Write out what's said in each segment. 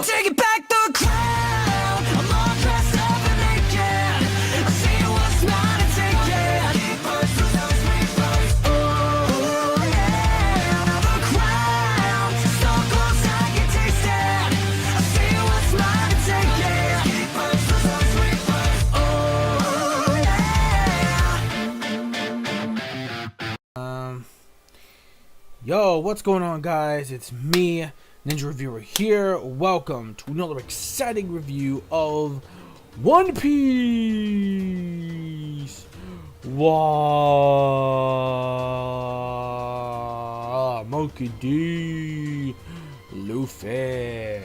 I'm taking back the crown. I'm all dressed up and naked. I see what's mine and take it. Oh yeah, the crown. So close I can taste it. I see what's mine and take it. Oh yeah. Yo, what's going on, guys? It's me, Ninja Reviewer here. Welcome to another exciting review of One Piece. Wow, Monkey D, Luffy.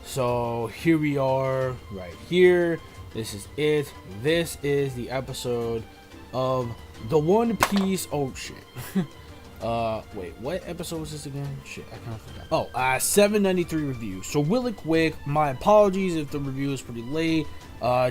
So here we are, right here. This is it. This is the episode of the One Piece. Oh shit. Wait, what episode was this again? Shit, I kind of forgot. Oh, 793 review. So really quick, my apologies if the review is pretty late,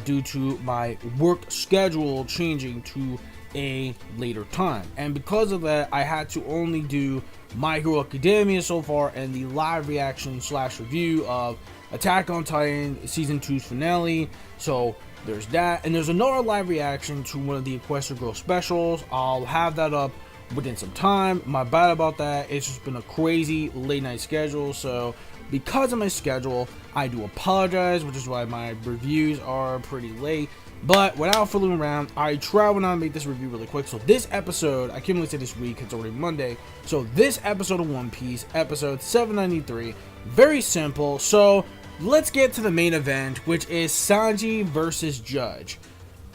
due to my work schedule changing to a later time. And because of that, I had to only do My Hero Academia so far and the live reaction / review of Attack on Titan Season 2's finale. So there's that. And there's another live reaction to one of the Equestria Girl specials. I'll have that up within some time. My bad about that. It's just been a crazy late night schedule, so because of my schedule I do apologize, which is why my reviews are pretty late. But without fooling around, I try to make this review really quick. So this episode, I can't really say this week, it's already Monday, so this episode of One Piece, episode 793, very simple. So let's get to the main event, which is Sanji versus Judge.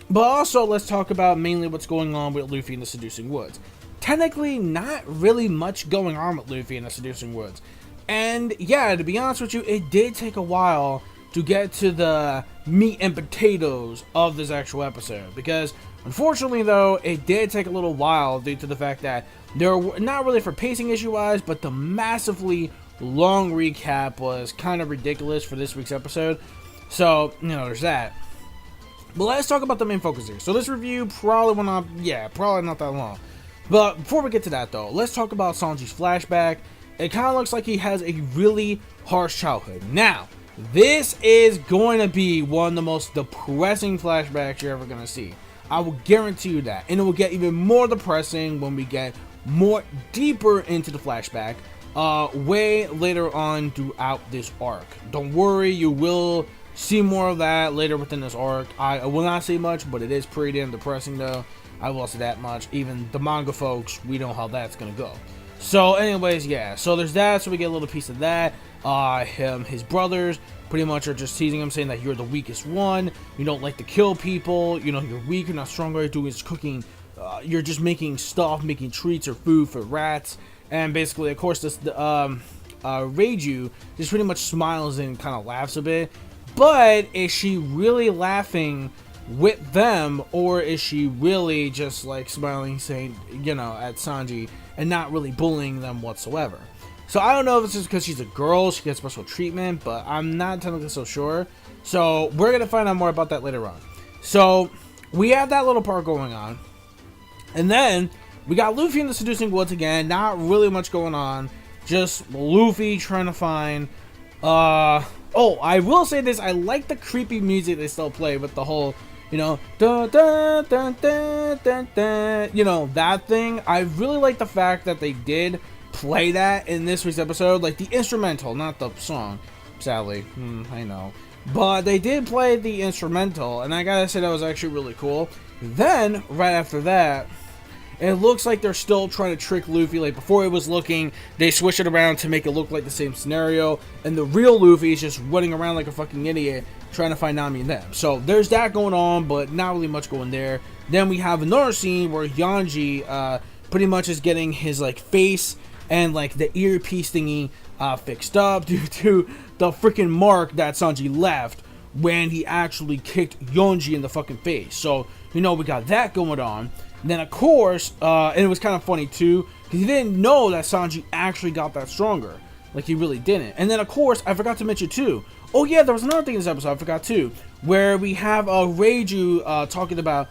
But also let's talk about mainly what's going on with Luffy in the Seducing Woods. Technically, not really much going on with Luffy in the Seducing Woods. And yeah, to be honest with you, it did take a while to get to the meat and potatoes of this actual episode. Because, unfortunately though, it did take a little while due to the fact that there were, not really for pacing issue wise, but the massively long recap was kind of ridiculous for this week's episode. So, you know, there's that. But let's talk about the main focus here. So this review probably went on, probably not that long. But before we get to that though, let's talk about Sanji's flashback. It kind of looks like he has a really harsh childhood. Now, this is going to be one of the most depressing flashbacks you're ever going to see. I will guarantee you that. And it will get even more depressing when we get more deeper into the flashback way later on throughout this arc. Don't worry, you will see more of that later within this arc. I will not say much, but it is pretty damn depressing though. I will say that much. Even the manga folks, we know how that's gonna go. So anyways, yeah, so there's that. So we get a little piece of that. His brothers pretty much are just teasing him, saying that you're the weakest one, you don't like to kill people, you know, you're weak, you're not strong, all you're doing is cooking, you're just making stuff, making treats or food for rats. And basically, of course, this Reiju just pretty much smiles and kind of laughs a bit. But is she really laughing with them, or is she really just like smiling, saying, you know, at Sanji and not really bullying them whatsoever? So I don't know if it's just because she's a girl, she gets special treatment, but I'm not technically so sure. So we're gonna find out more about that later on. So we have that little part going on, and then we got Luffy in the Seducing Woods again. Not really much going on, just Luffy trying to find oh, I will say this, I like the creepy music they still play with the whole, you know, dun, dun, dun, dun, dun, dun, you know, that thing. I really like the fact that they did play that in this week's episode, like the instrumental, not the song, sadly. I know, but they did play the instrumental, and I gotta say that was actually really cool. Then right after that, it looks like they're still trying to trick Luffy. Like before it was looking, they switch it around to make it look like the same scenario, and the real Luffy is just running around like a fucking idiot trying to find Nami and them. So there's that going on, but not really much going there. Then we have another scene where Yanji pretty much is getting his like face and like the earpiece thingy fixed up due to the freaking mark that Sanji left when he actually kicked Yonji in the fucking face. So, you know, we got that going on. And then, of course, and it was kind of funny, too, because he didn't know that Sanji actually got that stronger. Like, he really didn't. And then, of course, I forgot to mention, too. Oh, yeah, there was another thing in this episode I forgot, too. Where we have Reiju talking about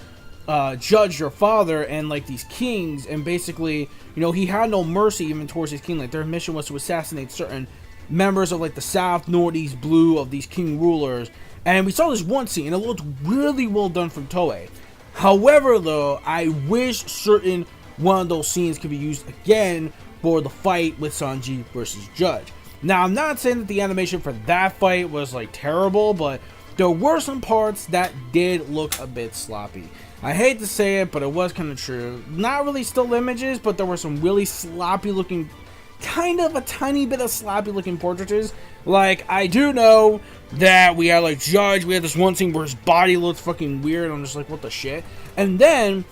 Judge, your father, and, like, these kings. And basically, you know, he had no mercy even towards his king. Like, their mission was to assassinate certain members of like the South, Northeast, Blue of these king rulers. And we saw this one scene, and it looked really well done from Toei. However, though, I wish certain one of those scenes could be used again for the fight with Sanji versus Judge. Now, I'm not saying that the animation for that fight was like terrible, but there were some parts that did look a bit sloppy. I hate to say it, but it was kind of true. Not really still images, but there were some really sloppy looking, kind of a tiny bit of sloppy looking portraits. Like, I do know that we had like Judge, we had this one scene where his body looked fucking weird. I'm just like, what the shit? And then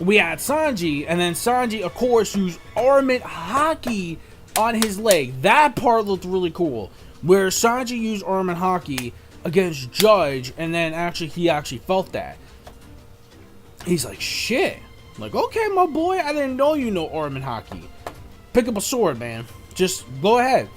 we had Sanji, and then Sanji, of course, used armament hockey on his leg. That part looked really cool, where Sanji used armament hockey against Judge, and then he actually felt that. He's like, shit. I'm like, okay, my boy, I didn't know you know armament hockey. Pick up a sword, man. Just go ahead.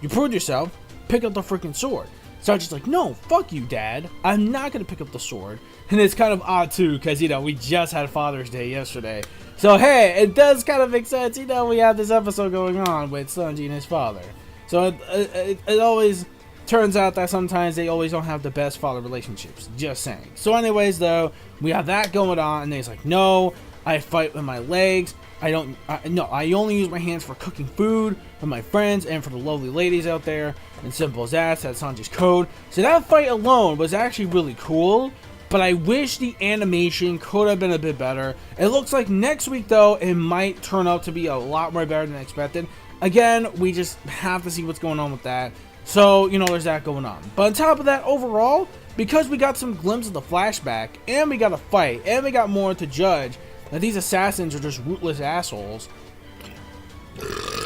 You proved yourself. Pick up the freaking sword. Sanji's like, no, fuck you, Dad. I'm not gonna pick up the sword. And it's kind of odd too, because we just had Father's Day yesterday. So hey, it does kind of make sense. We have this episode going on with Sanji and his father. So it always turns out that sometimes they always don't have the best father relationships. Just saying. So anyways, though, we have that going on, and then he's like, no, I fight with my legs. I only use my hands for cooking food for my friends and for the lovely ladies out there. And simple as that. That's Sanji's code. So that fight alone was actually really cool, but I wish the animation could have been a bit better. It looks like next week, though, it might turn out to be a lot more better than expected. Again, we just have to see what's going on with that. So, there's that going on. But on top of that, overall, because we got some glimpses of the flashback, and we got a fight, and we got more to Judge, that these assassins are just rootless assholes.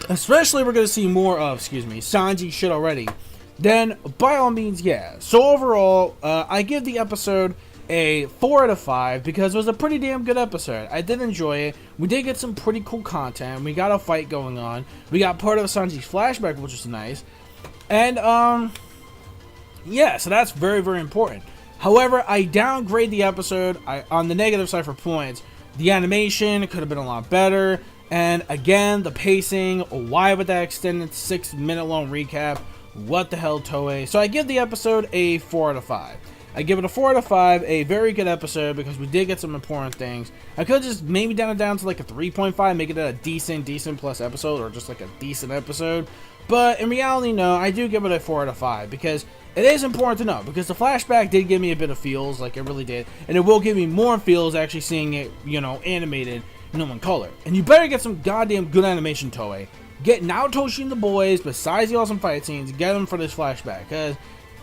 Especially we're going to see more of, Sanji shit already. Then, by all means, yeah. So overall, I give the episode a 4 out of 5 because it was a pretty damn good episode. I did enjoy it. We did get some pretty cool content. We got a fight going on. We got part of Sanji's flashback, which was nice. And, yeah, so that's very, very important. However, I downgrade the episode on the negative side for points. The animation could have been a lot better. And again, the pacing, why would that extended 6-minute long recap? What the hell, Toei? So I give the episode a 4 out of 5. I give it a 4 out of 5, a very good episode because we did get some important things. I could just maybe down it down to like a 3.5, make it a decent plus episode, or just like a decent episode. But in reality, no, I do give it a 4 out of 5 because it is important to know, because the flashback did give me a bit of feels, like it really did, and it will give me more feels actually seeing it, animated, in color. And you better get some goddamn good animation, Toei. Get Naotoshi and the boys, besides the awesome fight scenes, get them for this flashback, because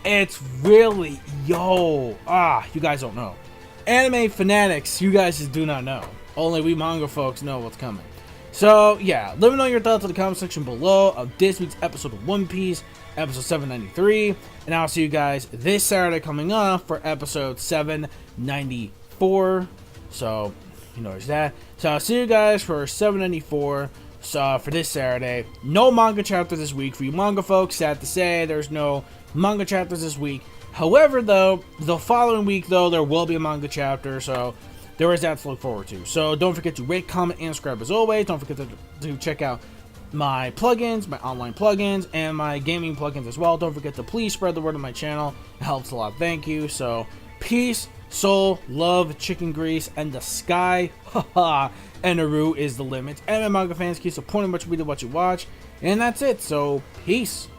it's really, you guys don't know. Anime fanatics, you guys just do not know. Only we manga folks know what's coming. So, yeah, let me know your thoughts in the comment section below of this week's episode of One Piece, episode 793, and I'll see you guys this Saturday coming up for episode 794, so, there's that. So, I'll see you guys for 794, so, for this Saturday. No manga chapter this week for you manga folks, sad to say, there's no manga chapters this week. However, though, the following week, though, there will be a manga chapter, so there is that to look forward to. So don't forget to rate, comment, and subscribe as always. Don't forget to check out my plugins, my online plugins, and my gaming plugins as well. Don't forget to please spread the word on my channel. It helps a lot. Thank you. So peace, soul, love, chicken grease, and the sky. Haha. And Naru is the limit. And my manga fans, keep supporting what you read and what you watch. And that's it. So peace.